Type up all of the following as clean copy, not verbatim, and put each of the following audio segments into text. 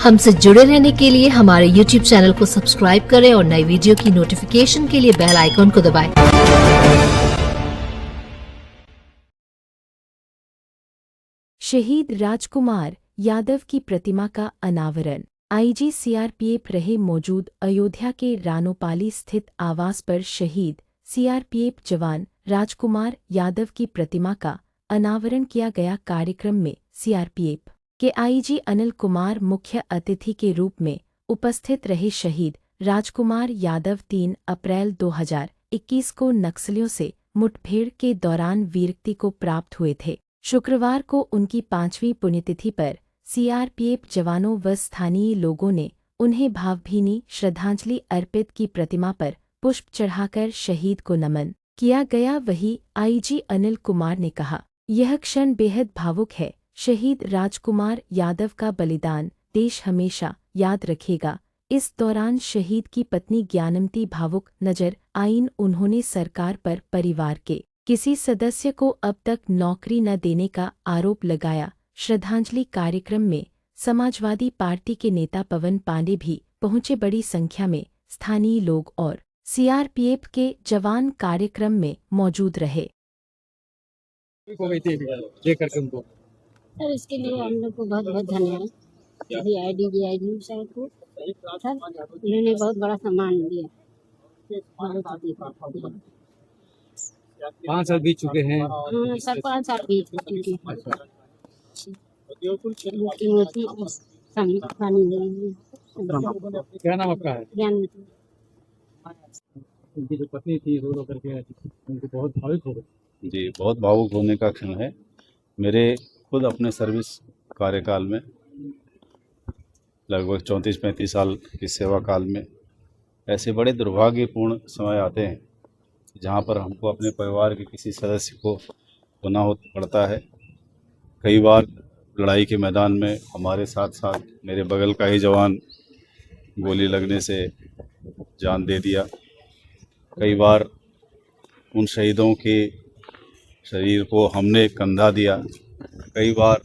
हमसे जुड़े रहने के लिए हमारे YouTube चैनल को सब्सक्राइब करें और नई वीडियो की नोटिफिकेशन के लिए बेल आइकॉन को दबाएं। शहीद राजकुमार यादव की प्रतिमा का अनावरण। आईजी सीआरपीएफ रहे मौजूद अयोध्या के रानोपाली स्थित आवास पर शहीद सीआरपीएफ जवान राजकुमार यादव की प्रतिमा का अनावरण किया गया। कार्यक्रम में सीआरपीएफ के आईजी अनिल कुमार मुख्य अतिथि के रूप में उपस्थित रहे। शहीद राजकुमार यादव 3 अप्रैल 2021 को नक्सलियों से मुठभेड़ के दौरान वीरगति को प्राप्त हुए थे। शुक्रवार को उनकी 5वीं पुण्यतिथि पर सीआरपीएफ जवानों व स्थानीय लोगों ने उन्हें भावभीनी श्रद्धांजलि अर्पित की। प्रतिमा पर पुष्प चढ़ाकर शहीद को नमन किया गया। वहीं आईजी अनिल कुमार ने कहा, यह क्षण बेहद भावुक है। शहीद राजकुमार यादव का बलिदान देश हमेशा याद रखेगा। इस दौरान शहीद की पत्नी ज्ञानमती भावुक नजर आईं। उन्होंने सरकार पर परिवार के किसी सदस्य को अब तक नौकरी न देने का आरोप लगाया। श्रद्धांजलि कार्यक्रम में समाजवादी पार्टी के नेता पवन पांडे भी पहुंचे। बड़ी संख्या में स्थानीय लोग और सीआरपीएफ के जवान कार्यक्रम में मौजूद रहे। सर, इसके लिए हम लोग को बहुत बहुत धन्यवाद डीआईजी साहब को। सर, उन्होंने बहुत बड़ा सम्मान दिया। 5 साल बीत चुके हैं। हाँ सर, 5 साल बीत चुके हैं। क्या नाम आपका है? ज्ञानमती। उनकी जो पत्नी थी रो रो करके उनको बहुत भावुक हो गए। जी, बहुत भावुक होने का क्षण है। मेरे खुद अपने सर्विस कार्यकाल में लगभग 34-35 साल की सेवा काल में ऐसे बड़े दुर्भाग्यपूर्ण समय आते हैं जहाँ पर हमको अपने परिवार के किसी सदस्य को खोना पड़ता है। कई बार लड़ाई के मैदान में हमारे साथ साथ मेरे बगल का ही जवान गोली लगने से जान दे दिया। कई बार उन शहीदों के शरीर को हमने कंधा दिया। कई बार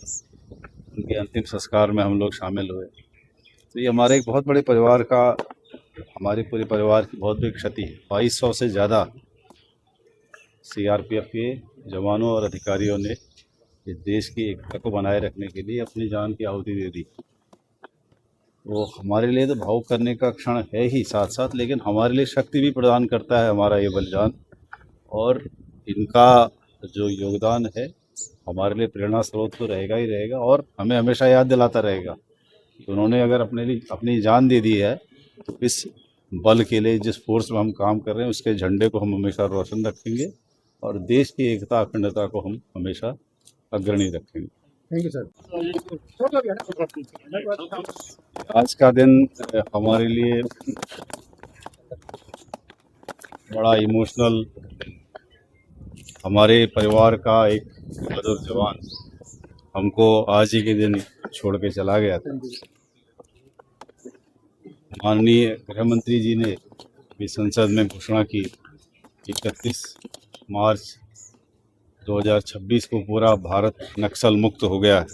उनके अंतिम संस्कार में हम लोग शामिल हुए। तो ये हमारे एक बहुत बड़े परिवार का, हमारे पूरे परिवार की बहुत बड़ी क्षति है। 2200 से ज़्यादा सीआरपीएफ के जवानों और अधिकारियों ने इस देश की एकता को बनाए रखने के लिए अपनी जान की आहुति दे दी। वो हमारे लिए तो भावुक करने का क्षण है ही साथ साथ, लेकिन हमारे लिए शक्ति भी प्रदान करता है हमारा ये बलिदान। और इनका जो योगदान है हमारे लिए प्रेरणा स्रोत तो रहेगा ही रहेगा और हमें हमेशा याद दिलाता रहेगा कि उन्होंने अगर अपने लिए अपनी जान दे दी है तो इस बल के लिए, जिस फोर्स में हम काम कर रहे हैं, उसके झंडे को हम हमेशा रोशन रखेंगे और देश की एकता अखंडता को हम हमेशा अग्रणी रखेंगे। Thank you sir. आज का दिन हमारे लिए बड़ा इमोशनल, हमारे परिवार का एक बहादुर जवान हमको आज ही के दिन छोड़ के चला गया था। माननीय गृह मंत्री जी ने भी संसद में घोषणा की 31 मार्च 2026 को पूरा भारत नक्सल मुक्त हो गया है।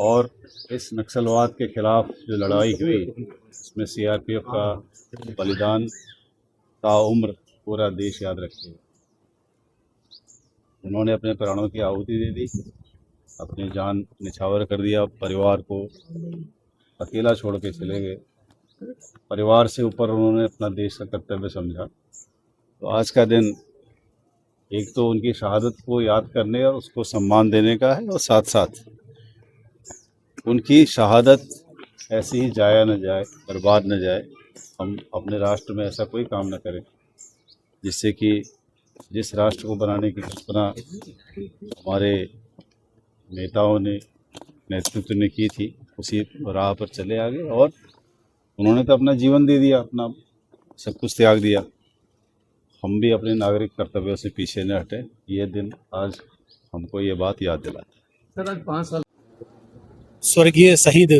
और इस नक्सलवाद के खिलाफ जो लड़ाई हुई इसमें सीआरपीएफ का बलिदान ताउम्र पूरा देश याद रखेगा। उन्होंने अपने प्राणों की आहुति दे दी, अपनी जान निछावर कर दिया, परिवार को अकेला छोड़ के चले गए। परिवार से ऊपर उन्होंने अपना देश का कर्तव्य समझा। तो आज का दिन एक तो उनकी शहादत को याद करने और उसको सम्मान देने का है, और साथ साथ उनकी शहादत ऐसे ही जाया न जाए, बर्बाद न जाए। हम अपने राष्ट्र में ऐसा कोई काम न करें जिससे कि जिस राष्ट्र को बनाने की कल्पना हमारे नेताओं ने, नेतृत्व ने की थी, उसी राह पर चले आगे। और उन्होंने तो अपना जीवन दे दिया, अपना सब कुछ त्याग दिया। हम भी अपने नागरिक कर्तव्यों से पीछे न हटें। ये दिन आज हमको ये बात याद दिलाता है। सर, आज 5 साल स्वर्गीय शहीद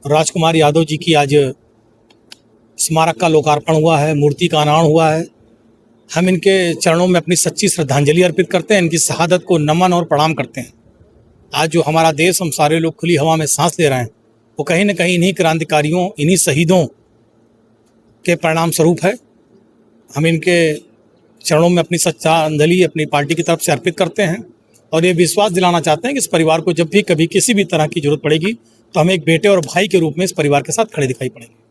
राजकुमार यादव जी की आज स्मारक का लोकार्पण हुआ है, मूर्ति का अनावरण हुआ है। हम इनके चरणों में अपनी सच्ची श्रद्धांजलि अर्पित करते हैं, इनकी शहादत को नमन और प्रणाम करते हैं। आज जो हमारा देश, हम सारे लोग खुली हवा में सांस ले रहे हैं, वो कहीं न कहीं इन्हीं क्रांतिकारियों, इन्हीं शहीदों के परिणाम स्वरूप है। हम इनके चरणों में अपनी श्रद्धांजलि अपनी पार्टी की तरफ से अर्पित करते हैं और ये विश्वास दिलाना चाहते हैं कि इस परिवार को जब भी कभी किसी भी तरह की जरूरत पड़ेगी तो हम एक बेटे और भाई के रूप में इस परिवार के साथ खड़े दिखाई पड़ेंगे।